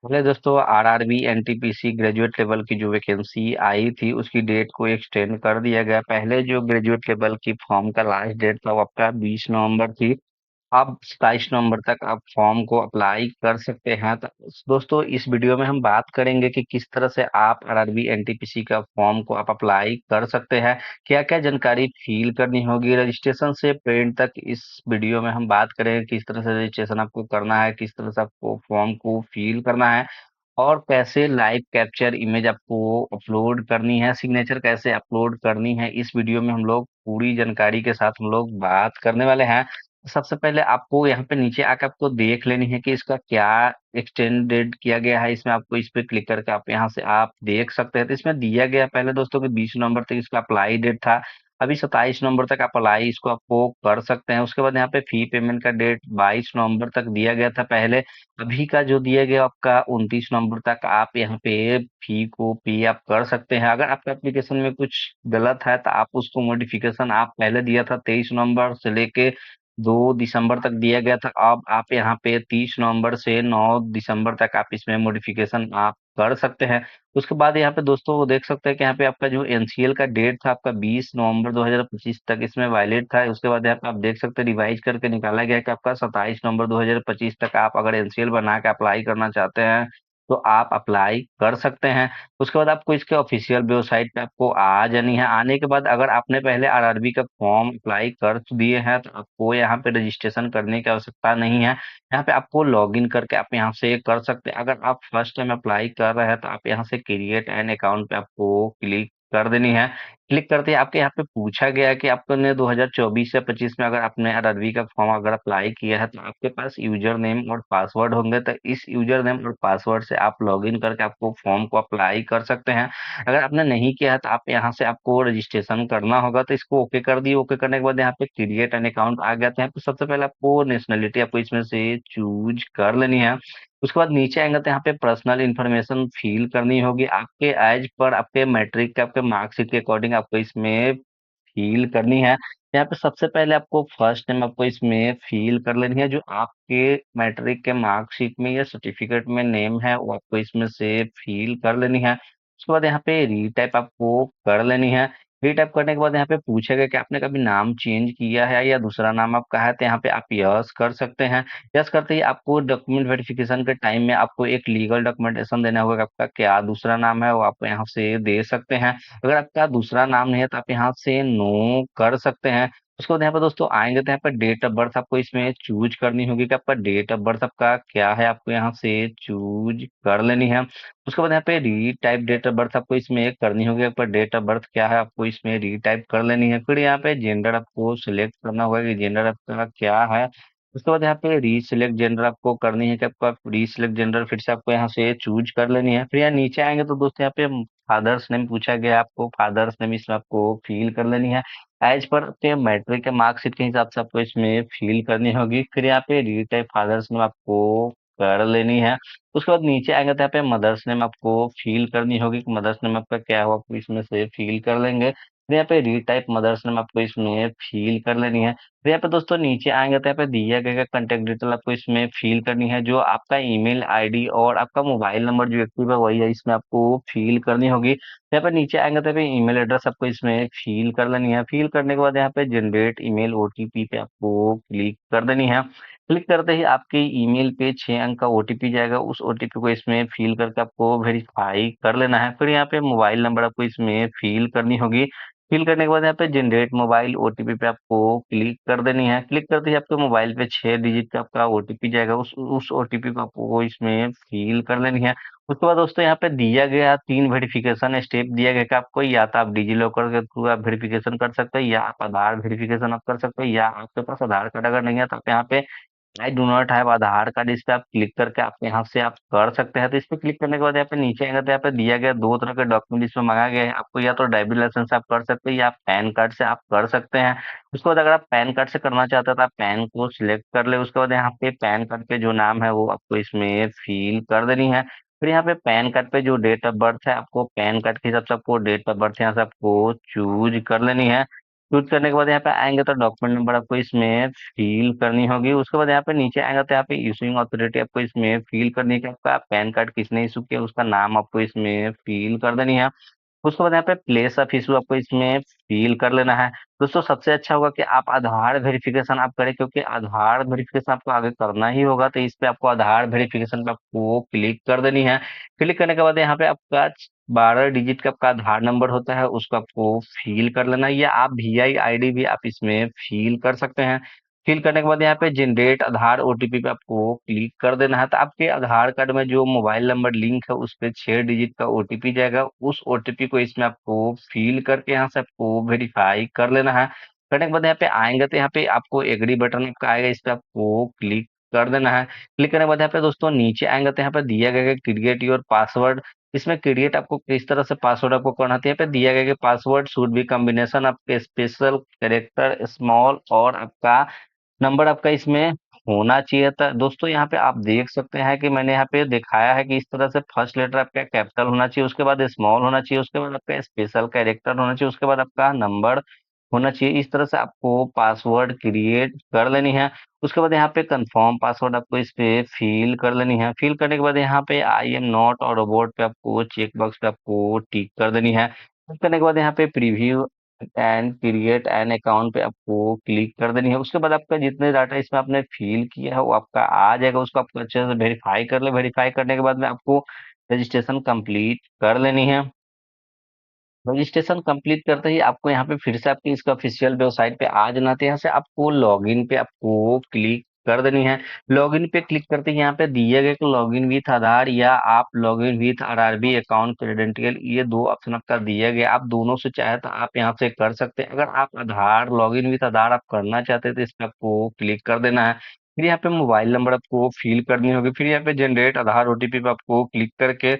पहले दोस्तों RRB NTPC graduate level की जो वैकेंसी आई थी उसकी डेट को एक्सटेंड कर दिया गया। पहले जो ग्रेजुएट लेवल की फॉर्म का लास्ट डेट था वो आपका 20 नवंबर थी। आप 27 नवंबर तक आप फॉर्म को अप्लाई कर सकते हैं। तो दोस्तों इस वीडियो में हम बात करेंगे कि किस तरह से आप आरआरबी एनटीपीसी का फॉर्म को आप अप्लाई कर सकते हैं, क्या क्या जानकारी फिल करनी होगी रजिस्ट्रेशन से प्रिंट तक। इस वीडियो में हम बात करेंगे किस तरह से रजिस्ट्रेशन आपको करना है, किस तरह से आपको फॉर्म को फिल करना है और कैसे लाइव कैप्चर इमेज आपको अपलोड करनी है, सिग्नेचर कैसे अपलोड करनी है। इस वीडियो में हम लोग पूरी जानकारी के साथ हम लोग बात करने वाले हैं। सबसे पहले आपको यहाँ पे नीचे आके आपको देख लेनी है कि इसका क्या एक्सटेंडेड किया गया है। इसमें आपको इस पे क्लिक करके आप यहाँ से आप देख सकते हैं। तो इसमें दिया गया पहले दोस्तों कि 20 नवंबर तक इसका अप्लाई डेट था। अभी 27 नवंबर तक आप अप्लाई इसको आपको कर सकते हैं। उसके बाद यहाँ पे फी पेमेंट का डेट 22 नवंबर तक दिया गया था पहले। अभी का जो दिया गया आपका 29 नवंबर तक आप यहाँ पे फी को पे आप कर सकते हैं। अगर आपका एप्लीकेशन में कुछ गलत है तो आप उसको मॉडिफिकेशन आप पहले दिया था 23 नवंबर से लेके 2 दिसंबर तक दिया गया था। अब आप यहाँ पे 30 नवंबर से 9 दिसंबर तक आप इसमें मॉडिफिकेशन आप कर सकते हैं। उसके बाद यहाँ पे दोस्तों वो देख सकते हैं कि यहाँ पे आपका जो एनसीएल का डेट था आपका 20 नवंबर 2025 तक इसमें वायलेट था। उसके बाद यहाँ पे आप देख सकते हैं रिवाइज करके निकाला गया है कि आपका 27 नवंबर 2025 तक आप अगर एनसीएल बना के अप्लाई करना चाहते हैं तो आप अप्लाई कर सकते हैं। उसके बाद आपको इसके ऑफिशियल वेबसाइट पे आपको आ जानी है। आने के बाद अगर आपने पहले आरआरबी का फॉर्म अप्लाई कर दिए हैं तो आपको यहाँ पे रजिस्ट्रेशन करने की आवश्यकता नहीं है। यहाँ पे आपको लॉगिन करके आप यहाँ से कर सकते हैं। अगर आप फर्स्ट टाइम अप्लाई कर रहे हैं तो आप यहाँ से क्रिएट एन अकाउंट पे आपको क्लिक कर देनी है। क्लिक करते ही आपके यहाँ पे पूछा गया है कि आपने 2024 या 25 में अगर आपने आरआरबी का फॉर्म अगर अप्लाई किया है तो आपके पास यूजर नेम और पासवर्ड होंगे। तो इस यूजर नेम और पासवर्ड से आप लॉगिन करके आपको फॉर्म को अप्लाई कर सकते हैं। अगर आपने नहीं किया है तो आप यहाँ से आपको रजिस्ट्रेशन करना होगा। तो इसको ओके कर दिए। ओके करने के बाद यहाँ पे क्रिएट एन अकाउंट आ गया। तो यहाँ पे सबसे पहले आपको नेशनलिटी आपको इसमें से चूज कर लेनी है। उसके बाद नीचे आएंगे तो यहाँ पे पर्सनल इन्फॉर्मेशन फिल करनी होगी। आपके एज पर आपके मैट्रिक के आपके मार्कशीट के अकॉर्डिंग आपको इसमें फिल करनी है। यहाँ पे सबसे पहले आपको फर्स्ट नेम आपको इसमें फिल कर लेनी है। जो आपके मैट्रिक के मार्कशीट में या सर्टिफिकेट में नेम है वो आपको इसमें से फिल कर लेनी है। उसके बाद यहाँ पे रीटाइप आपको कर लेनी है। रीटाइप करने के बाद यहाँ पे पूछेगा कि आपने कभी नाम चेंज किया है या दूसरा नाम आपका है। तो यहाँ पे आप यस कर सकते हैं। यस करते ही आपको डॉक्यूमेंट वेरिफिकेशन के टाइम में आपको एक लीगल डॉक्यूमेंटेशन देना होगा कि आपका क्या दूसरा नाम है वो आप यहाँ से दे सकते हैं। अगर आपका दूसरा नाम नहीं है तो आप यहाँ से नो कर सकते हैं। उसके बाद यहाँ पर दोस्तों आएंगे तो यहाँ पर डेट ऑफ बर्थ आपको इसमें चूज करनी होगी कि आपका डेट ऑफ बर्थ आपका क्या है, आपको यहाँ से चूज कर लेनी है। उसके बाद यहाँ पे रीटाइप डेट ऑफ बर्थ आपको इसमें करनी होगी। आपका डेट ऑफ बर्थ क्या है आपको इसमें रीटाइप कर लेनी है। फिर यहाँ पे जेंडर आपको सिलेक्ट करना होगा कि जेंडर आपका क्या है। उसके बाद यहाँ पे रीसिलेक्ट जेंडर आपको करनी है कि आपका रीसिलेक्ट जेंडर फिर से आपको यहाँ से चूज कर लेनी है। फिर यहाँ नीचे आएंगे तो दोस्तों यहाँ पे फादर्स नेम पूछा गया है, आपको फादर्स नेम इसमें आपको फिल कर लेनी है। एज पर आपके मैट्रिक के मार्कशीट के हिसाब से आपको इसमें फिल करनी होगी। फिर यहाँ पे रीटाइप फादर्स नेम आपको कर लेनी है। उसके बाद नीचे आएंगे तो यहाँ पे मदर्स नेम आपको फिल करनी होगी कि मदर्स नेम आपका क्या हो, आपको इसमें से फिल कर लेंगे। फिर यहाँ पे रीटाइप मदर्स नेम आपको इसमें फिल कर लेनी है। फिर यहाँ पे दोस्तों नीचे आएंगे तो यहाँ पे दिया गया कंटेक्ट डिटेल आपको इसमें फिल करनी है। जो आपका ईमेल आईडी और आपका मोबाइल नंबर जो एक्टिव है वही है इसमें आपको फिल करनी होगी। यहाँ पे नीचे आएंगे तो यहाँ पे ईमेल एड्रेस आपको इसमें फिल कर लेनी है। फिल करने के बाद यहाँ पे जनरेट ईमेल ओटीपी पे आपको क्लिक कर देनी है। क्लिक करते ही आपके ईमेल पे 6 अंक का ओटीपी जाएगा। उस ओटीपी को इसमें फिल करके आपको वेरीफाई कर लेना है। फिर यहाँ पे मोबाइल नंबर आपको इसमें फिल करनी होगी। फिल करने के बाद यहाँ पे जनरेट मोबाइल ओटीपी पे आपको क्लिक कर देनी है। क्लिक करते ही आपके मोबाइल पे 6 डिजिट का आपका ओटीपी जाएगा। उस ओटीपी को आपको इसमें फिल कर लेनी है। उसके बाद दोस्तों यहाँ पे दिया गया 3 वेरिफिकेशन स्टेप दिया गया कि आपको या तो आप डिजी लॉकर के थ्रू आप वेरिफिकेशन कर सकते हैं या आप आधार वेरिफिकेशन आप कर सकते हैं या आपके पास आधार कार्ड अगर नहीं है तो आप यहाँ पे I do not have Aadhaar card इस पे आप क्लिक करके आप यहाँ से आप कर सकते हैं। तो इस पे क्लिक करने के बाद यहाँ पे नीचे आएगा तो यहाँ पे दिया गया 2 तरह के डॉक्यूमेंट इसमें मांगा गया है। आपको या तो ड्राइविंग लाइसेंस आप कर सकते हैं या आप पैन कार्ड से आप कर सकते हैं। उसके बाद अगर आप पैन कार्ड से करना चाहते हैं तो आप पैन को सिलेक्ट कर ले। उसके बाद यहाँ पे पैन कार्ड पे जो नाम है वो आपको इसमें फिल कर देनी है। फिर यहाँ पे पैन कार्ड पे जो डेट ऑफ बर्थ है आपको पैन कार्ड के हिसाब से आपको डेट ऑफ बर्थ यहाँ से आपको चूज कर लेनी है। चूज करने के बाद यहाँ पे आएंगे तो डॉक्यूमेंट नंबर आपको इसमें फिल करनी होगी। उसके बाद यहाँ पे नीचे आएगा तो यहाँ पे इशूइंग अथॉरिटी आपको इसमें फिल करनी है कि आपका पैन कार्ड किसने इशू किया, उसका नाम आपको इसमें फिल कर देनी है। उसके बाद यहाँ पे प्लेस ऑफ इशू आपको इसमें फिल कर लेना है। दोस्तों सबसे अच्छा होगा कि आप आधार वेरिफिकेशन आप करें, क्योंकि आधार वेरिफिकेशन आपको आगे करना ही होगा। तो इस पे आपको आधार वेरिफिकेशन पे आपको क्लिक कर देनी है। क्लिक करने के बाद यहाँ पे आपका 12 डिजिट का आपका आधार नंबर होता है, उसको आपको फिल कर लेना है, या आप VI ID भी आप इसमें फिल कर सकते हैं। फिल करने के बाद यहाँ पे जनरेट आधार OTP पे आपको क्लिक कर देना है। तो आपके आधार कार्ड में जो मोबाइल नंबर लिंक है उस पे 6 डिजिट का OTP जाएगा, उस OTP को इसमें आपको फिल करके यहाँ से आपको वेरीफाई कर लेना है। करने के बाद यहाँ पे आएंगे तो यहाँ पे आपको एग्री बटन आपका आएगा, इस पे आपको क्लिक कर देना है। क्लिक करने के बाद यहाँ पे दोस्तों नीचे आएंगे तो यहाँ पे दिया गया है क्रिएट योर पासवर्ड। इसमें क्रिएट आपको किस तरह से पासवर्ड आपको करना है, तो यहाँ पे दिया गया कि पासवर्ड शुड बी कॉम्बिनेशन आपके स्पेशल कैरेक्टर स्मॉल और आपका नंबर आपका इसमें होना चाहिए था। दोस्तों यहाँ पे आप देख सकते हैं कि मैंने यहाँ पे दिखाया है कि इस तरह से फर्स्ट लेटर आपका कैपिटल होना चाहिए, उसके बाद स्मॉल होना चाहिए, उसके बाद आपका स्पेशल कैरेक्टर होना चाहिए, उसके बाद आपका नंबर होना चाहिए। इस तरह से आपको पासवर्ड क्रिएट कर लेनी है। उसके बाद यहाँ पे कंफर्म पासवर्ड आपको इस पे फिल कर लेनी है। फिल करने के बाद यहाँ पे आई एम नॉट और रोबोट पे आपको चेक बॉक्स पे आपको टिक कर देनी है। टिक करने के बाद यहाँ पे preview and create an account पे आपको क्लिक कर देनी है। उसके बाद आपका जितने डाटा इसमें आपने फिल किया है वो आपका आ जाएगा, उसको आपको अच्छे से वेरीफाई कर ले। वेरीफाई करने के बाद में आपको रजिस्ट्रेशन कंप्लीट कर लेनी है। रजिस्ट्रेशन कंप्लीट करते ही आपको यहाँ पे फिर से आपकी इसका ऑफिशियल वेबसाइट पे आ जाना था। यहाँ से आपको लॉगिन पे आपको क्लिक कर देनी है। लॉगिन पे क्लिक करते ही यहाँ पे दिए गए कि लॉगिन विथ आधार या आप login with RRB account credential, ये दो ऑप्शन आपका दिया गया। आप दोनों से चाहे तो आप यहाँ से कर सकते हैं। अगर आप आधार लॉगिन विथ आधार आप करना चाहते हैं तो इस पे आपको क्लिक कर देना है। फिर यहाँ पे मोबाइल नंबर आपको फिल करनी होगी। फिर यहाँ पे जनरेट आधार OTP पे आपको क्लिक करके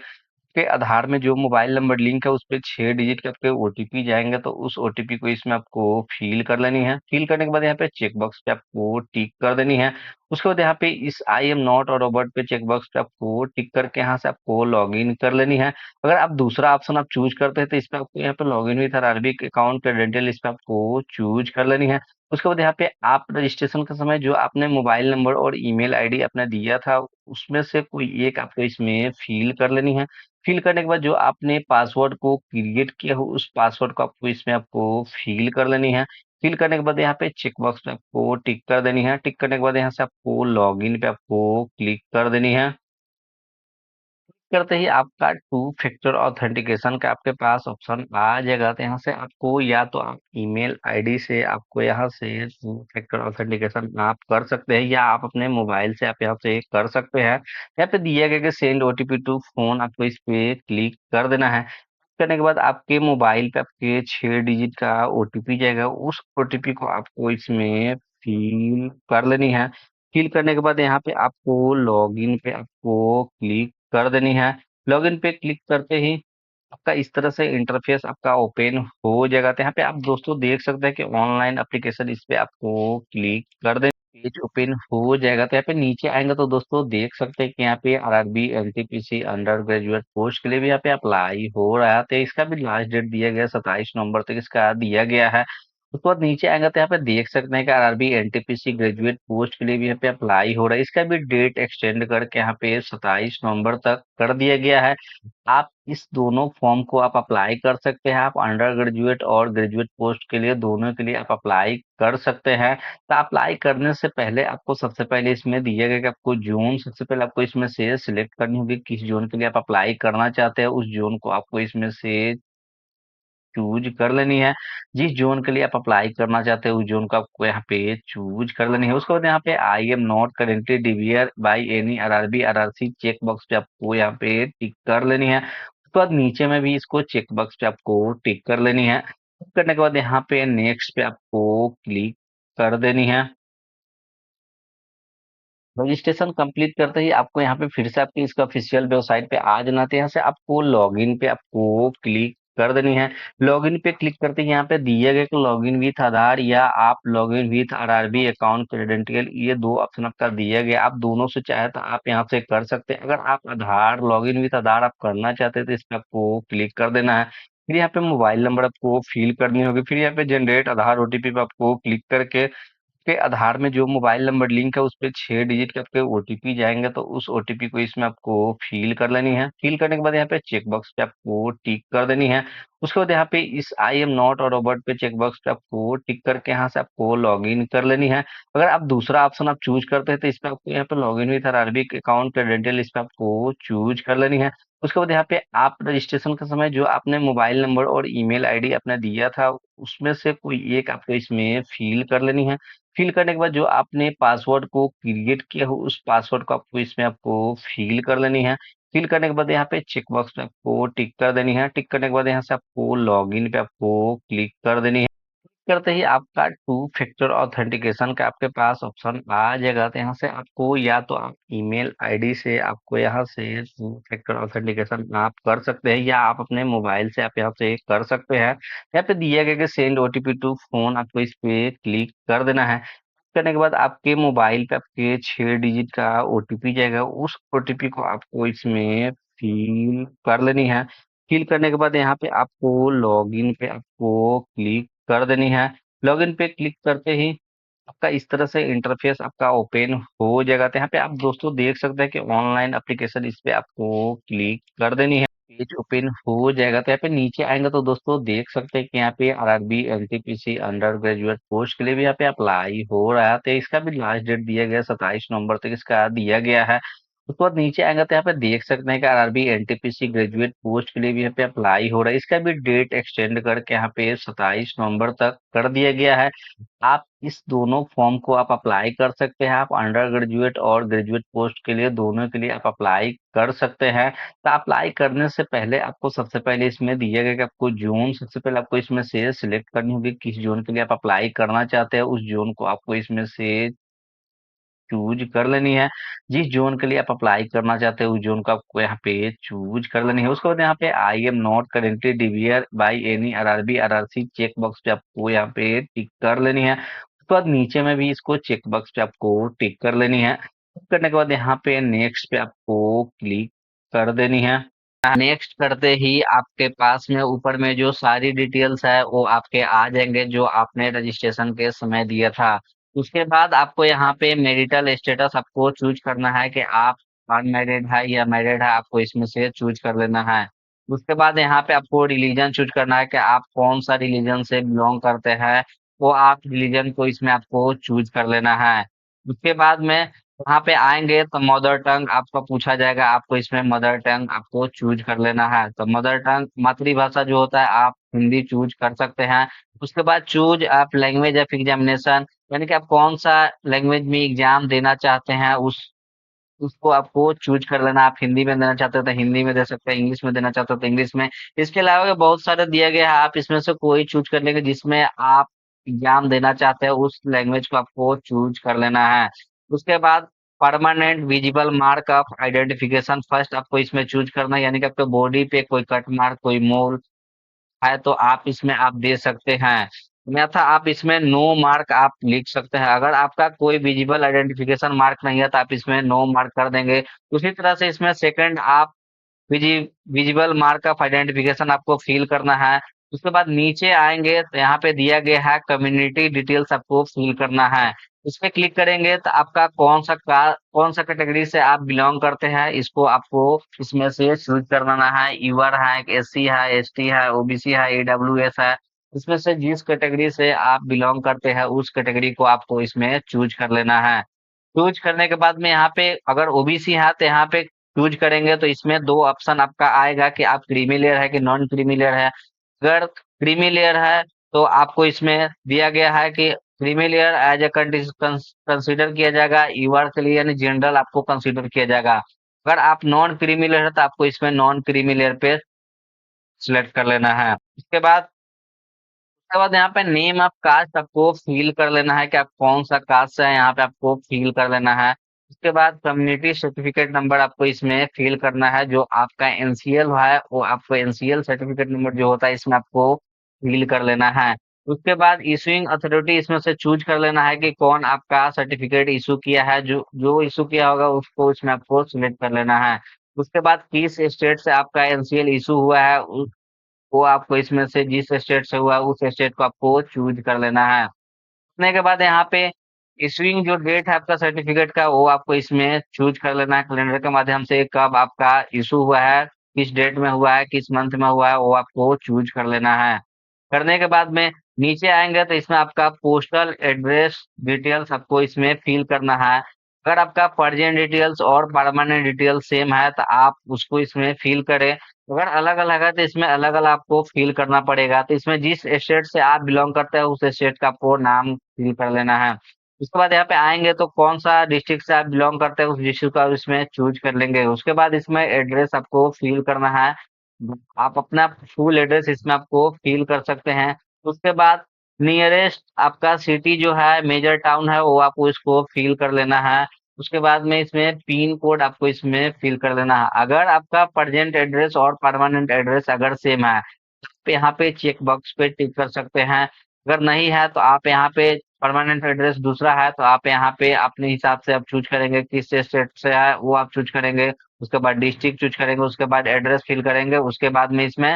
के आधार में जो मोबाइल नंबर लिंक है उस पे 6 डिजिट के आपके OTP जाएंगे, तो उस OTP को इसमें आपको फिल कर लेनी है। फिल करने के बाद यहाँ पे चेक बॉक्स पे आपको टिक कर देनी है। उसके बाद यहाँ पे इस आई एम नॉट और रोबोट पे चेक बॉक्स पे आपको टिक करके यहाँ से आपको लॉग इन कर लेनी है। अगर आप दूसरा ऑप्शन आप चूज करते हैं तो इस पे आपको यहाँ पे log in with RRB account credential इस पे आपको चूज कर लेनी है। उसके बाद यहाँ पे आप रजिस्ट्रेशन के समय जो आपने मोबाइल नंबर और ईमेल आईडी अपना दिया था उसमें से कोई एक आपको इसमें फिल कर लेनी है। फिल करने के बाद जो आपने पासवर्ड को क्रिएट किया हो उस पासवर्ड को आपको इसमें आपको फिल कर लेनी है। फिल करने के बाद यहाँ पे चेक बॉक्स पे आपको टिक कर देनी है। टिक करने के बाद यहाँ से आपको लॉगिन पे आपको क्लिक कर देनी है। करते ही आपका टू फैक्टर ऑथेंटिकेशन का आपके पास ऑप्शन आ जाएगा। तो यहाँ से आपको या तो आप ईमेल आईडी से आपको यहाँ से टू फैक्टर ऑथेंटिकेशन आप कर सकते हैं, या आप अपने मोबाइल से आप यहाँ से कर सकते हैं। यहाँ पे दिया गया कि सेंड OTP टू फोन, आपको इस पे क्लिक कर देना है। करने के बाद आपके मोबाइल पे आपके 6 डिजिट का OTP जाएगा, उस OTP को आपको इसमें फिल कर लेनी है। फिल करने के बाद यहाँ पे आपको लॉगिन पे आपको क्लिक कर देनी है। लॉगिन पे क्लिक करते ही आपका इस तरह से इंटरफेस आपका ओपन हो जाएगा। तो यहाँ पे आप दोस्तों देख सकते हैं कि ऑनलाइन एप्लीकेशन, इस पे आपको क्लिक कर दें, पेज ओपन हो जाएगा। तो यहाँ पे नीचे आएंगे तो दोस्तों देख सकते हैं कि यहाँ पे RRB NTPC under graduate post के लिए भी यहाँ पे अप्लाई हो रहा है। तो इसका भी लास्ट डेट दिया गया है, 27 नवंबर तक इसका दिया गया है। उसके बाद नीचे आएंगे तो यहाँ पे देख सकते हैं कि RRB NTPC ग्रेजुएट पोस्ट के लिए भी यहाँ पे अप्लाई हो रहा है। इसका भी डेट एक्सटेंड करके यहाँ पे 27 नवंबर तक कर दिया गया है। आप इस दोनों फॉर्म को आप अप्लाई कर सकते हैं। आप अंडर ग्रेजुएट और ग्रेजुएट पोस्ट के लिए दोनों के लिए आप अप्लाई कर सकते हैं। तो अप्लाई करने से पहले आपको सबसे पहले इसमें दिया गया कि आपको जोन, सबसे पहले आपको इसमें से सिलेक्ट करनी होगी किस जोन के लिए आप अप्लाई करना चाहते हैं। उस जोन को आपको इसमें से चूज कर लेनी है। जिस जोन के लिए आप अप्लाई करना चाहते हैं उस जोन को आपको यहाँ पे चूज कर लेनी है। उसके बाद यहाँ पे I am not currently debarred by any RRB RRC check box पे आपको यहाँ पे टिक कर लेनी है। उसके बाद नीचे में भी इसको चेक बॉक्स पे आपको टिक कर लेनी है। टिक करने के बाद यहाँ पे नेक्स्ट पे आपको क्लिक कर देनी है। रजिस्ट्रेशन कंप्लीट करते ही आपको यहाँ पे फिर से आपकी इसका ऑफिशियल वेबसाइट पे आ जाना था। यहाँ से आपको लॉगिन पे आपको क्लिक कर देनी है। लॉगिन पे क्लिक करते ही यहाँ पे दिया गया कि लॉगिन विथ आधार या आप login with RRB account credential, ये दो ऑप्शन आपका दिया गया। आप दोनों से चाहे तो आप यहाँ से कर सकते हैं। अगर आप आधार लॉगिन विथ आधार आप करना चाहते हैं तो इस पे आपको क्लिक कर देना है। फिर यहाँ पे मोबाइल नंबर आपको फिल करनी होगी, फिर यहाँ पे जनरेट आधार ओटीपी पे आपको क्लिक करके के आधार में जो मोबाइल नंबर लिंक है, उसपे 6 डिजिट के आपके ओटीपी जाएँगे, तो उस ओटीपी को इसमें आपको फ़िल कर लेनी है। फ़िल करने के बाद यहाँ पे चेक बॉक्स पे आपको टिक कर देनी है। उसके बाद यहाँ पे इस आई एम नॉट अ रोबोट पे चेक बॉक्स पे आपको टिक करके यहाँ से आपको लॉगिन कर लेनी है। अगर आप दूसरा ऑप्शन आप चूज़ करते हैं, तो इसपे आपको यहाँ पे login with RRB account credential इस पे आपको चूज़ कर लेनी है। उसके बाद यहाँ पे आप रजिस्ट्रेशन के समय जो आपने मोबाइल नंबर और ईमेल आईडी अपना दिया था, उसमें से कोई एक आपको इसमें फ़िल कर लेनी है। फिल करने के बाद जो आपने पासवर्ड को क्रिएट किया हो, उस पासवर्ड को आपको इसमें आपको फिल कर लेनी है। फिल करने के बाद यहाँ पे चेक बॉक्स पे आपको टिक कर देनी है। टिक करने के बाद यहाँ से आपको लॉगिन पे आपको क्लिक कर देनी है। करते ही आपका टू फैक्टर ऑथेंटिकेशन का आपके पास ऑप्शन आ जाएगा, तो यहाँ से आपको या तो आप ईमेल आईडी से आपको यहाँ से टू फैक्टर ऑथेंटिकेशन आप कर सकते हैं, या आप अपने मोबाइल से आप यहाँ से कर सकते हैं। यहाँ पे दिया गया कि सेंड ओटीपी टू फोन, आपको इस पे क्लिक कर देना है। करने के बाद आपके मोबाइल पे आपके 6 डिजिट का ओटीपी जाएगा, उस ओटीपी को आपको इसमें फिल कर लेनी है। फिल करने के बाद यहाँ पे आपको लॉगिन पे आपको क्लिक कर देनी है। लॉगिन पे क्लिक करते ही आपका इस तरह से इंटरफेस आपका ओपन हो जाएगा। तो यहाँ पे आप दोस्तों देख सकते हैं कि ऑनलाइन एप्लीकेशन, इस पे आपको क्लिक कर देनी है। पेज ओपन हो जाएगा, तो यहाँ पे नीचे आएंगे तो दोस्तों देख सकते हैं कि यहाँ पे RRB NTPC under graduate post के लिए भी यहाँ पे अप्लाई हो रहा है। तो इसका भी लास्ट डेट दिया गया है, 27 नवंबर तक इसका दिया गया है। उसके बाद नीचे आएंगे तो यहाँ पे देख सकते हैं कि आरआरबी एनटीपीसी ग्रेजुएट पोस्ट के लिए भी यहाँ पे अप्लाई हो रहा है। इसका भी डेट एक्सटेंड करके यहाँ पे 27 नवंबर तक कर दिया गया है। आप इस दोनों फॉर्म को आप अप्लाई कर सकते हैं। आप अंडर ग्रेजुएट और ग्रेजुएट पोस्ट के लिए, दोनों के लिए आप अप्लाई कर सकते हैं। तो अप्लाई करने से पहले आपको सबसे पहले इसमें दिया गया कि आपको जोन सबसे पहले आपको इसमें से सिलेक्ट करनी होगी, किस जोन के लिए आप अप्लाई करना चाहते हैं, उस जोन को आपको इसमें से चूज कर लेनी है। जिस जोन के लिए आप अप्लाई करना चाहते हैं, उस जोन को आपको यहाँ पे चूज कर लेनी है। उसके बाद यहाँ पे I am not currently debarred by any RRB RRC check box पे आपको यहाँ पे टिक कर लेनी है। उसके बाद नीचे में भी इसको चेक बॉक्स पे आपको टिक कर लेनी है। टिक करने के बाद यहाँ पे नेक्स्ट पे आपको क्लिक कर देनी है। नेक्स्ट करते ही आपके पास में ऊपर में जो सारी डिटेल्स है वो आपके आ जाएंगे, जो आपने रजिस्ट्रेशन के समय दिया था। उसके बाद आपको यहाँ पे मैरिटल स्टेटस आपको चूज करना है कि आप अनमैरिड है या मैरिड है, आपको इसमें से चूज कर लेना है। उसके बाद यहाँ पे आपको रिलीजन चूज करना है कि आप कौन सा रिलीजन से बिलोंग करते हैं, वो आप रिलीजन को इसमें आपको चूज कर लेना है। उसके बाद में वहाँ पे आएंगे तो मदर टंग आपका पूछा जाएगा, आपको इसमें मदर टंग आपको चूज कर लेना है। तो मदर टंग मातृभाषा जो होता है आप हिंदी चूज कर सकते हैं। उसके बाद चूज आप लैंग्वेज ऑफ एग्जामिनेशन, यानी कि आप कौन सा लैंग्वेज में एग्जाम देना चाहते हैं, उस उसको आपको चूज कर लेना। आप हिंदी में देना चाहते हो तो हिंदी में दे सकते हैं, इंग्लिश में देना चाहते हो तो इंग्लिश में। इसके अलावा भी बहुत सारे दिया गया है, आप इसमें से कोई चूज कर लेंगे जिसमें आप एग्जाम देना चाहते हैं, उस लैंग्वेज को आपको चूज कर लेना है। उसके बाद permanent visible mark of identification first आपको इसमें चूज करना है, यानी कि आपके बॉडी पे कोई कट मार्क, कोई मोल है तो आप इसमें आप दे सकते हैं। अन्यथा आप इसमें नो मार्क आप लिख सकते हैं। अगर आपका कोई विजिबल आइडेंटिफिकेशन मार्क नहीं है तो आप इसमें नो मार्क कर देंगे। उसी तरह से इसमें सेकंड आप विजि विजिबल मार्क ऑफ आइडेंटिफिकेशन आपको फिल करना है। उसके बाद नीचे आएंगे तो यहाँ पे दिया गया है कम्युनिटी डिटेल्स आपको फिल करना है। इस पे क्लिक करेंगे तो आपका कौन सा कैटेगरी से आप बिलोंग करते हैं, इसको आपको इसमें से चूज करना है। यूआर है, एससी है, एसटी है, ओबीसी है, ईडब्ल्यूएस है। इसमें से जिस कैटेगरी से आप बिलोंग करते हैं, उस कैटेगरी को आपको इसमें चूज कर लेना है। चूज करने के बाद में यहाँ पे अगर ओबीसी है तो यहाँ पे चूज करेंगे तो इसमें दो ऑप्शन आपका आएगा कि आप क्रीमी लेयर है कि नॉन क्रीमी लेयर है। अगर क्रीमी लेयर है तो आपको इसमें दिया गया है कि creamy layer as a consider किया जाएगा, यूआर के लिए यानी जनरल आपको कंसिडर किया जाएगा। अगर आप नॉन क्रीमी लेयर है तो आपको इसमें नॉन क्रीमी लेयर पे सिलेक्ट कर लेना है। उसके बाद यहाँ पे नेम ऑफ कास्ट आपको फिल कर लेना है कि आप कौन सा कास्ट है, यहाँ पे आपको फिल कर लेना है। उसके बाद कम्युनिटी सर्टिफिकेट नंबर आपको इसमें फिल करना है। जो आपका एनसीएल है वो आपको एनसीएल सर्टिफिकेट नंबर जो होता है इसमें आपको फिल कर लेना है। उसके बाद इशूइंग अथॉरिटी इसमें से चूज कर लेना है कि कौन आपका सर्टिफिकेट इशू किया है, जो जो इशू किया होगा उसको इसमें आपको सिलेक्ट कर लेना है। उसके बाद किस स्टेट से आपका एनसीएल इशू हुआ है, वो आपको इसमें से जिस स्टेट से हुआ उस स्टेट को आपको चूज कर लेना है। करने के बाद यहाँ पे इशूइंग जो डेट है आपका सर्टिफिकेट का वो आपको इसमें चूज कर लेना है कैलेंडर के माध्यम से, कब आपका इशू हुआ है, किस डेट में हुआ है, किस मंथ में हुआ है, वो आपको चूज कर लेना है। करने के बाद में नीचे आएंगे तो इसमें आपका पोस्टल एड्रेस डिटेल्स आपको इसमें फिल करना है। अगर आपका पर्जेंट डिटेल्स और परमानेंट डिटेल्स सेम है तो आप उसको इसमें फिल करें। अगर अलग अलग है तो इसमें अलग अलग आपको फिल करना पड़ेगा। तो इसमें जिस स्टेट से आप बिलोंग करते हैं उस स्टेट का आपको नाम फिल कर लेना है। उसके बाद यहाँ पे आएंगे तो कौन सा डिस्ट्रिक्ट से आप बिलोंग करते हैं उस डिस्ट्रिक्ट का इसमें चूज कर लेंगे। उसके बाद इसमें एड्रेस आपको फिल करना है। आप अपना फुल एड्रेस इसमें आपको फिल कर सकते हैं। उसके बाद नियरेस्ट आपका सिटी जो है मेजर टाउन है वो आपको इसको फिल कर लेना है। उसके बाद में इसमें पिन कोड आपको इसमें फिल कर लेना है। अगर आपका प्रेजेंट एड्रेस और परमानेंट एड्रेस अगर सेम है तो यहाँ पे चेक बॉक्स पे टिक कर सकते हैं। अगर नहीं है तो आप यहाँ पे परमानेंट एड्रेस दूसरा है तो आप यहाँ पे अपने हिसाब से आप चूज करेंगे किस स्टेट से है वो आप चूज करेंगे। उसके बाद डिस्ट्रिक्ट चूज करेंगे, उसके बाद एड्रेस फिल करेंगे, उसके बाद में इसमें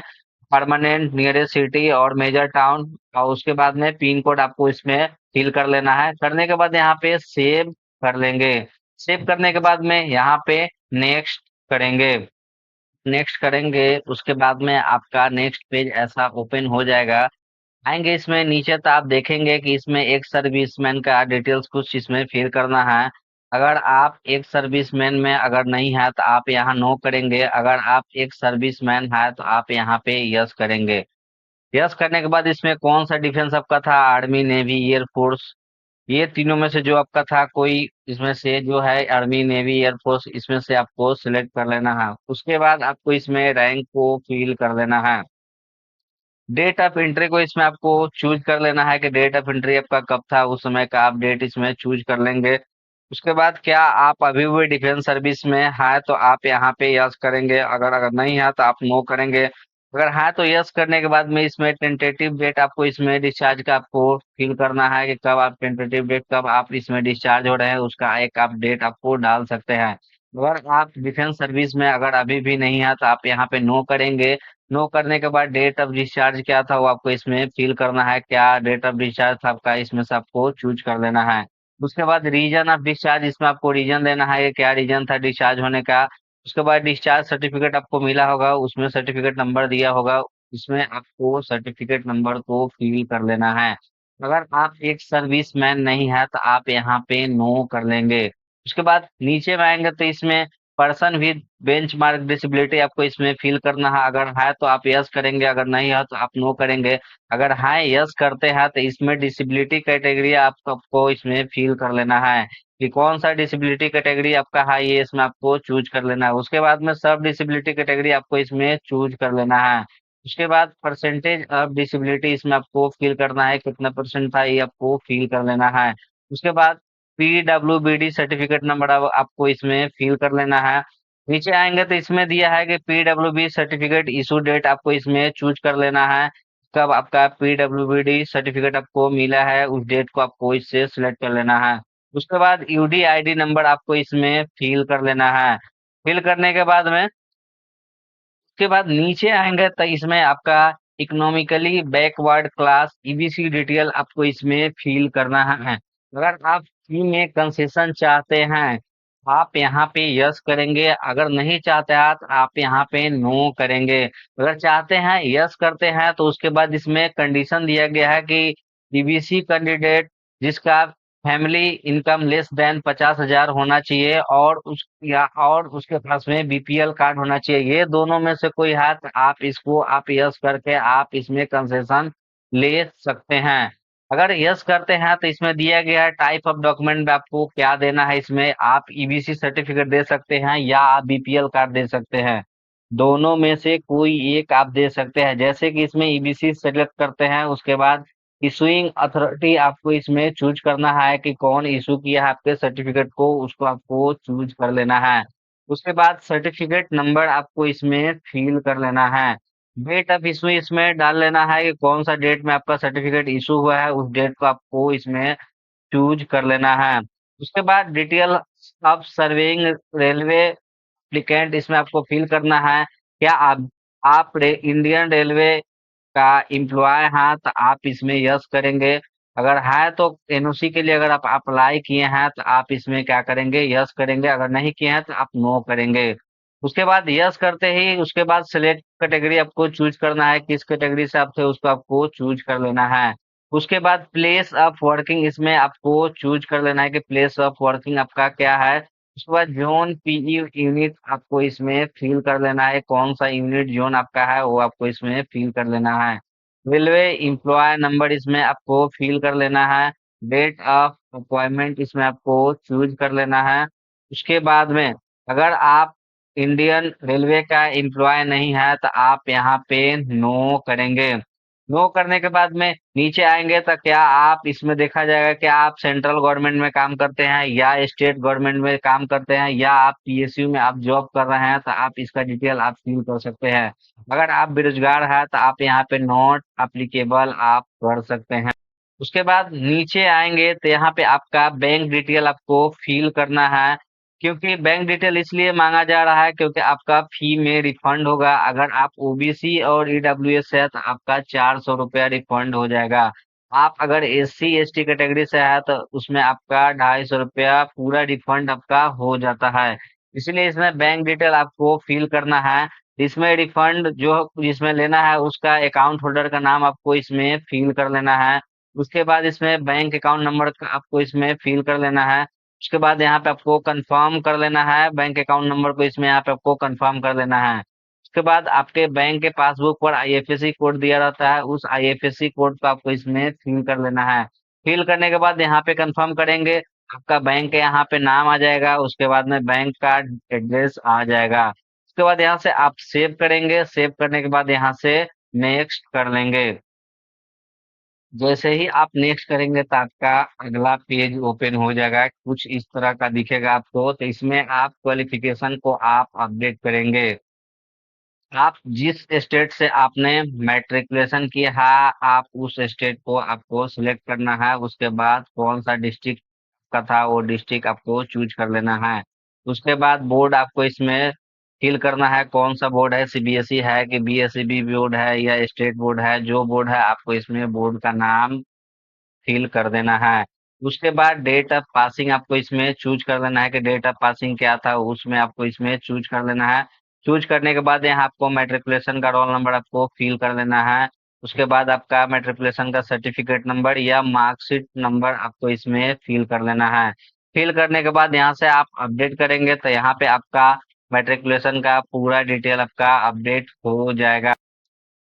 परमानेंट नियरेस्ट सिटी और मेजर टाउन और उसके बाद में पिन कोड आपको इसमें फिल कर लेना है। करने के बाद यहाँ पे सेव कर लेंगे। सेव करने के बाद में यहाँ पे नेक्स्ट करेंगे। नेक्स्ट करेंगे उसके बाद में आपका नेक्स्ट पेज ऐसा ओपन हो जाएगा। आएंगे इसमें नीचे तो आप देखेंगे कि इसमें एक सर्विसमैन का डिटेल्स कुछ इसमें फिल करना है। अगर आप एक सर्विसमैन में अगर नहीं है तो आप यहाँ नो करेंगे। अगर आप एक सर्विसमैन है तो आप यहाँ पे यस करेंगे। यस करने के बाद इसमें कौन सा डिफेंस आपका था, आर्मी, नेवी, एयरफोर्स, ये तीनों में से जो आपका था कोई इसमें से जो है आर्मी, नेवी, एयरफोर्स इसमें से आपको सिलेक्ट कर लेना है। उसके बाद आपको इसमें रैंक को फिल कर लेना है। डेट ऑफ एंट्री को इसमें आपको चूज कर लेना है कि डेट ऑफ एंट्री आपका कब था, उस समय का आप डेट इसमें चूज कर लेंगे। उसके बाद क्या आप अभी भी डिफेंस सर्विस में है तो आप यहाँ पे यस करेंगे। अगर अगर नहीं है तो आप नो करेंगे। अगर है तो यस करने के बाद में इसमें टेंटेटिव डेट आपको इसमें डिस्चार्ज का आपको फिल करना है कि कब आप टेंटेटिव डेट कब आप इसमें डिस्चार्ज हो रहे हैं उसका एक आप डेट आपको डाल सकते हैं। अगर आप डिफेंस सर्विस में अगर अभी भी नहीं है तो आप यहाँ पे नो करेंगे। नो करने के बाद डेट ऑफ डिस्चार्ज क्या था वो आपको इसमें फिल करना है। क्या डेट ऑफ डिस्चार्ज था आपका इसमें से आपको चूज कर लेना है। उसके बाद रीजन ऑफ डिस्चार्ज इसमें आपको रीजन देना है कि क्या रीजन था डिस्चार्ज होने का। उसके बाद डिस्चार्ज सर्टिफिकेट आपको मिला होगा उसमें सर्टिफिकेट नंबर दिया होगा, इसमें आपको सर्टिफिकेट नंबर को फिल कर लेना है। अगर आप एक सर्विस मैन नहीं है तो आप यहाँ पे नो कर लेंगे। उसके बाद नीचे में आएंगे तो इसमें पर्सन विद बेंचमार्क डिसेबिलिटी आपको इसमें फिल करना है। अगर है तो आप यस करेंगे, अगर नहीं है तो आप नो करेंगे। अगर है यस करते हैं तो इसमें डिसेबिलिटी कैटेगरी आपको इसमें फिल कर लेना है कि कौन सा डिसेबिलिटी कैटेगरी आपका है, ये इसमें आपको चूज कर लेना है। उसके बाद में सब डिसेबिलिटी कैटेगरी आपको इसमें चूज कर लेना है। उसके बाद परसेंटेज ऑफ डिसेबिलिटी इसमें आपको फिल करना है, कितना परसेंट था ये आपको फिल कर लेना है। उसके बाद पीडब्ल्यूबीडी सर्टिफिकेट नंबर अब आपको इसमें फिल कर लेना है। नीचे आएंगे तो इसमें दिया है कि पीडब्ल्यूबी सर्टिफिकेट इशू डेट आपको इसमें चूज कर लेना है। कब आपका पीडब्ल्यूबीडी सर्टिफिकेट आपको मिला है उस डेट को आपको इससे सिलेक्ट कर लेना है। उसके बाद यूडीआईडी नंबर आपको इसमें फिल कर लेना है। फिल करने के बाद में उसके बाद नीचे आएंगे तो इसमें आपका economically backward class EBC detail आपको इसमें फिल करना है। अगर आप फी में कंसेशन चाहते हैं आप यहाँ पे यस करेंगे, अगर नहीं चाहते हैं तो आप यहाँ पे नो करेंगे। अगर चाहते हैं यस करते हैं तो उसके बाद इसमें कंडीशन दिया गया है कि ईबीसी कैंडिडेट जिसका फैमिली इनकम लेस देन 50,000 होना चाहिए और उसके पास में बीपीएल कार्ड होना चाहिए। ये दोनों में से कोई है तो आप इसको आप यस करके आप इसमें कंसेशन ले सकते हैं। अगर यस करते हैं तो इसमें दिया गया है टाइप ऑफ डॉक्यूमेंट में आपको क्या देना है। इसमें आप ईबीसी सर्टिफिकेट दे सकते हैं या आप बीपीएल कार्ड दे सकते हैं। दोनों में से कोई एक आप दे सकते हैं। जैसे कि इसमें ईबीसी सेलेक्ट करते हैं उसके बाद इशूइंग अथॉरिटी आपको इसमें चूज करना है कि कौन इशू किया है आपके सर्टिफिकेट को, उसको आपको चूज कर लेना है। उसके बाद सर्टिफिकेट नंबर आपको इसमें फिल कर लेना है। डेट ऑफ इशू इसमें डाल लेना है कि कौन सा डेट में आपका सर्टिफिकेट इशू हुआ है उस डेट को आपको इसमें चूज कर लेना है। उसके बाद detail of serving railway applicant इसमें आपको फिल करना है। क्या आप इंडियन रेलवे का एम्प्लॉय हैं तो आप इसमें यस करेंगे। अगर है तो एनओसी के लिए अगर आप अप्लाई किए हैं तो आप इसमें क्या करेंगे, यस करेंगे। अगर नहीं किए हैं तो आप नो करेंगे। उसके बाद यस करते ही उसके बाद सिलेक्ट कैटेगरी आपको चूज करना है, किस कैटेगरी से आप थे उसको आपको चूज कर लेना है। उसके बाद प्लेस ऑफ वर्किंग इसमें आपको चूज कर लेना है कि प्लेस ऑफ वर्किंग आपका क्या है। उसके बाद जोन पीयू यूनिट आपको इसमें फिल कर लेना है, कौन सा यूनिट जोन आपका है वो आपको इसमें फिल कर लेना है। रेलवे एम्प्लॉय नंबर इसमें आपको फिल कर लेना है। डेट ऑफ अपॉइंटमेंट इसमें आपको चूज कर लेना है। उसके बाद में अगर आप इंडियन रेलवे का एम्प्लॉय नहीं है तो आप यहाँ पे नो करेंगे। नो करने के बाद में नीचे आएंगे तो क्या आप इसमें देखा जाएगा कि आप सेंट्रल गवर्नमेंट में काम करते हैं या स्टेट गवर्नमेंट में काम करते हैं या आप पीएसयू में आप जॉब कर रहे हैं, तो आप इसका डिटेल आप फिल कर सकते हैं। अगर आप बेरोजगार हैं तो आप यहाँ पे नॉट अप्लीकेबल आप कर सकते हैं। उसके बाद नीचे आएंगे तो यहाँ पे आपका बैंक डिटेल आपको फिल करना है। क्योंकि बैंक डिटेल इसलिए मांगा जा रहा है क्योंकि आपका फी में रिफंड होगा। अगर आप ओबीसी और ईडब्ल्यूएस है तो आपका 400 रुपया रिफंड हो जाएगा। आप अगर एससी एसटी कैटेगरी से है तो उसमें आपका 250 रुपया पूरा रिफंड आपका हो जाता है। इसलिए इसमें बैंक डिटेल आपको फिल करना है। इसमें रिफंड जो जिसमें लेना है उसका अकाउंट होल्डर का नाम आपको इसमें फिल कर लेना है। उसके बाद इसमें बैंक अकाउंट नंबर का आपको इसमें फिल कर लेना है। उसके बाद यहाँ पे आपको कंफर्म कर लेना है, बैंक अकाउंट नंबर को इसमें यहाँ पे आपको कंफर्म कर लेना है। उसके बाद आपके बैंक के पासबुक पर आईएफएससी कोड दिया रहता है, उस आईएफएससी कोड को आपको इसमें फिल कर लेना है। फिल करने के बाद यहाँ पे कंफर्म करेंगे, आपका बैंक के यहाँ पे नाम आ जाएगा। उसके बाद में बैंक का एड्रेस आ जाएगा। उसके बाद यहाँ से आप सेव करेंगे, सेव करने के बाद यहाँ से नेक्स्ट कर लेंगे। जैसे ही आप नेक्स्ट करेंगे तो आपका अगला पेज ओपन हो जाएगा, कुछ इस तरह का दिखेगा आपको। तो इसमें आप क्वालिफिकेशन को आप अपडेट करेंगे। आप जिस स्टेट से आपने मैट्रिकुलेशन किया है आप उस स्टेट को आपको सिलेक्ट करना है। उसके बाद कौन सा डिस्ट्रिक्ट का था वो डिस्ट्रिक्ट आपको चूज कर लेना है। उसके बाद बोर्ड आपको इसमें फिल करना है, कौन सा बोर्ड है, सीबीएसई है कि बीएसईबी बोर्ड है या स्टेट बोर्ड है। जो बोर्ड है आपको इसमें बोर्ड का नाम फिल कर देना है। उसके बाद डेट ऑफ पासिंग आपको इसमें चूज कर लेना है कि डेट ऑफ पासिंग क्या था उसमें आपको इसमें चूज कर लेना है। चूज करने के बाद यहाँ आपको मैट्रिकुलेशन का रोल नंबर आपको फिल कर लेना है। उसके बाद आपका मैट्रिकुलेशन का सर्टिफिकेट नंबर या मार्कशीट नंबर आपको इसमें फिल कर लेना है। फिल करने के बाद यहाँ से आप अपडेट करेंगे तो यहाँ पे आपका मैट्रिकुलेशन का पूरा डिटेल आपका अपडेट हो जाएगा।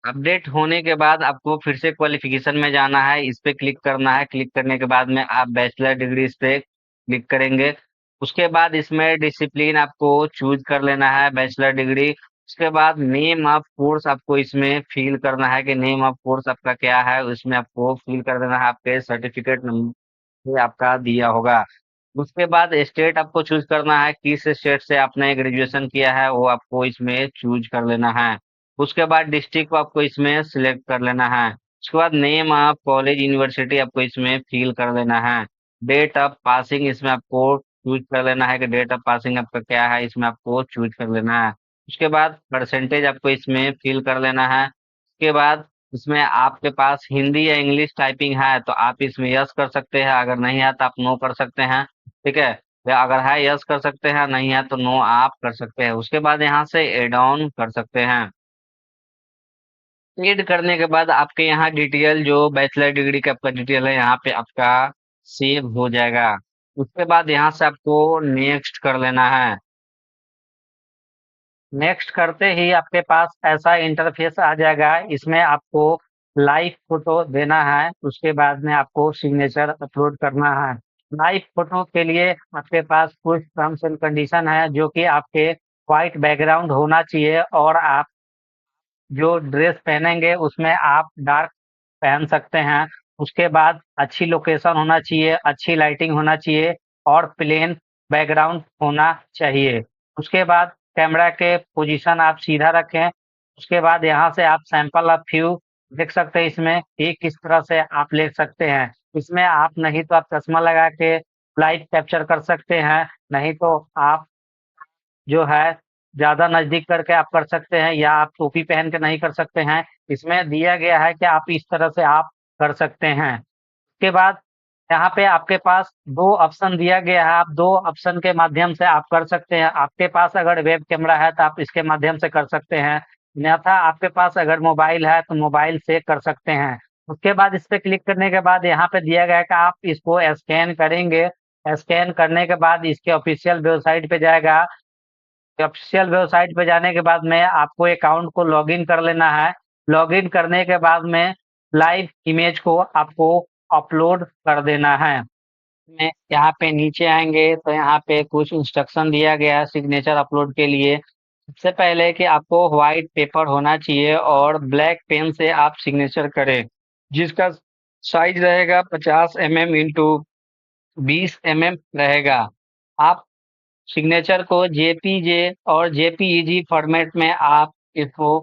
अपडेट होने के बाद आपको फिर से क्वालिफिकेशन में जाना है, इस पे क्लिक करना है। क्लिक करने के बाद में आप बैचलर डिग्री इस पे क्लिक करेंगे। उसके बाद इसमें डिसिप्लिन आपको चूज कर लेना है, बैचलर डिग्री। उसके बाद नेम ऑफ कोर्स आपको इसमें फिल करना है कि नेम ऑफ कोर्स आपका क्या है, उसमें आपको फिल कर देना है। आपके सर्टिफिकेट नंबर आपका दिया होगा। उसके बाद स्टेट आपको चूज करना है, किस स्टेट से आपने ग्रेजुएशन किया है वो आपको इसमें चूज कर लेना है। उसके बाद डिस्ट्रिक्ट को आपको इसमें सिलेक्ट कर लेना है। उसके बाद नेम ऑफ कॉलेज यूनिवर्सिटी आपको इसमें फिल कर लेना है। डेट ऑफ पासिंग इसमें आपको चूज कर लेना है कि डेट ऑफ पासिंग आपका क्या है, इसमें आपको चूज कर लेना है। उसके बाद परसेंटेज आपको इसमें फिल कर लेना है। उसके बाद इसमें आपके पास हिंदी या इंग्लिश टाइपिंग है तो आप इसमें यस कर सकते हैं, अगर नहीं है तो आप नो कर सकते हैं। ठीक है, या अगर है यस कर सकते हैं, नहीं है तो नो आप कर सकते हैं। उसके बाद यहाँ से एड ऑन कर सकते हैं। एड करने के बाद आपके यहाँ डिटेल जो बैचलर डिग्री का आपका डिटेल है यहाँ पे आपका सेव हो जाएगा। उसके बाद यहाँ से आपको नेक्स्ट कर लेना है। नेक्स्ट करते ही आपके पास ऐसा इंटरफेस आ जाएगा, इसमें आपको लाइव फोटो देना है। उसके बाद में आपको सिग्नेचर अपलोड करना है। लाइव फोटो के लिए आपके पास कुछ टर्म्स एंड कंडीशन है, जो कि आपके व्हाइट बैकग्राउंड होना चाहिए और आप जो ड्रेस पहनेंगे उसमें आप डार्क पहन सकते हैं। उसके बाद अच्छी लोकेशन होना चाहिए, अच्छी लाइटिंग होना चाहिए और प्लेन बैकग्राउंड होना चाहिए। उसके बाद कैमरा के पोजीशन आप सीधा रखें। उसके बाद यहाँ से आप सैंपल ऑफ व्यू देख सकते हैं, इसमें कि किस तरह से आप ले सकते हैं। इसमें आप नहीं तो आप चश्मा लगा के लाइव कैप्चर कर सकते हैं, नहीं तो आप जो है ज़्यादा नज़दीक करके आप कर सकते हैं या आप टोपी पहन के नहीं कर सकते हैं। इसमें दिया गया है कि आप इस तरह से आप कर सकते हैं। उसके बाद यहाँ पे आपके पास 2 ऑप्शन दिया गया है, आप 2 ऑप्शन के माध्यम से आप कर सकते हैं। आपके पास अगर वेब कैमरा है तो आप इसके माध्यम से कर सकते हैं, अन्यथा आपके पास अगर मोबाइल है तो मोबाइल से कर सकते हैं। उसके बाद इस पे क्लिक करने के बाद यहाँ पे दिया गया है कि आप इसको स्कैन करेंगे, स्कैन करने के बाद इसके ऑफ़िशियल वेबसाइट पे जाएगा। ऑफ़िशियल वेबसाइट पे जाने के बाद में आपको अकाउंट को लॉगिन कर लेना है। लॉगिन करने के बाद में लाइव इमेज को आपको अपलोड कर देना है। में यहाँ पे नीचे आएँगे तो यहाँ पे कुछ इंस्ट्रक्शन दिया गया है सिग्नेचर अपलोड के लिए। सबसे पहले कि आपको व्हाइट पेपर होना चाहिए और ब्लैक पेन से आप सिग्नेचर करें, जिसका साइज़ रहेगा 50 इंटू 20 रहेगा। आप सिग्नेचर को जेपीजे और जेपीईजी फॉर्मेट में आप इसको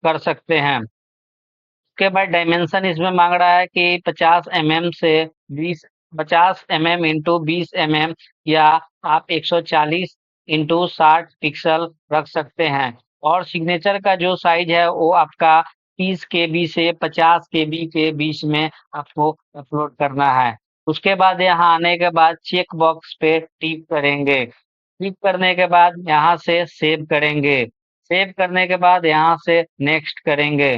कर सकते हैं। उसके बाद डायमेंशन इसमें मांग रहा है कि 50 से 20 50 इंटू 20 या आप 140 इंटू 60 पिक्सल रख सकते हैं और सिग्नेचर का जो साइज है वो आपका 30 केबी से 50 केबी के बीच में आपको अपलोड करना है। उसके बाद यहाँ आने के बाद चेक बॉक्स पे टिक करेंगे। टिक करने के बाद यहाँ से सेव करेंगे। सेव करने के बाद यहाँ से नेक्स्ट करेंगे।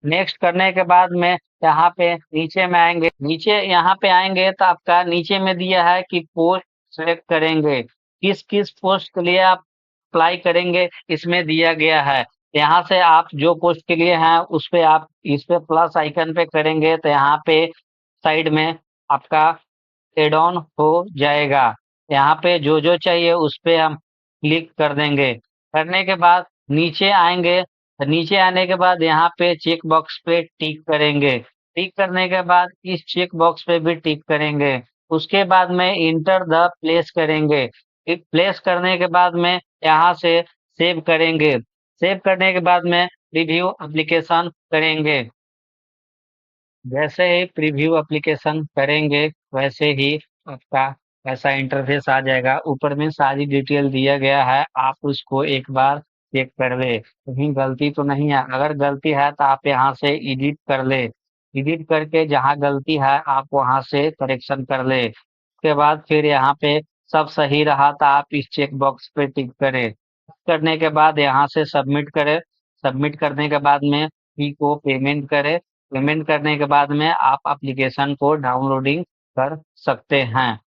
नेक्स्ट करने के बाद में यहाँ पे नीचे में आएँगे, नीचे यहाँ पे आएँगे तो आपका नीचे में दिया है कि पोस्ट सेलेक्ट करेंगे। किस-किस पोस्ट के लिए आप अप्लाई करेंगे इसमें दिया गया है। यहाँ से आप जो पोस्ट के लिए हैं उस पे आप इस पे प्लस आइकन पे करेंगे तो यहाँ पे साइड में आपका ऐड ऑन हो जाएगा। यहाँ पे जो-जो चाहिए उस पे हम क्लिक कर देंगे। करने के बाद नीचे आएँगे, तो नीचे आने के बाद यहाँ पे चेक बॉक्स पे टिक करेंगे। टिक करने के बाद इस चेक बॉक्स पे भी टिक करेंगे। उसके बाद में इंटर द प्लेस करेंगे। प्लेस करने के बाद में यहाँ से सेव करेंगे। सेव करने के बाद में प्रीव्यू एप्लीकेशन करेंगे। जैसे ही प्रीव्यू एप्लीकेशन करेंगे, वैसे ही आपका ऐसा इंटरफ़ेस आ जाएगा। ऊपर में सारी डिटेल दिया गया है, आप उसको एक बार चेक कर लें। कहीं गलती तो नहीं है, अगर गलती है तो आप यहाँ से एडिट कर लें। एडिट करके जहाँ गलती है, आप वहाँ से करेक्शन कर लें। उसके बाद फिर यहाँ पे सब सही रहा तो आप इस चेक बॉक्स पे टिक करें। करने के बाद यहाँ से सबमिट करें। सबमिट करने के बाद में फी को पेमेंट करें। पेमेंट करने के बाद में आप एप्लीकेशन को डाउनलोडिंग कर सकते हैं।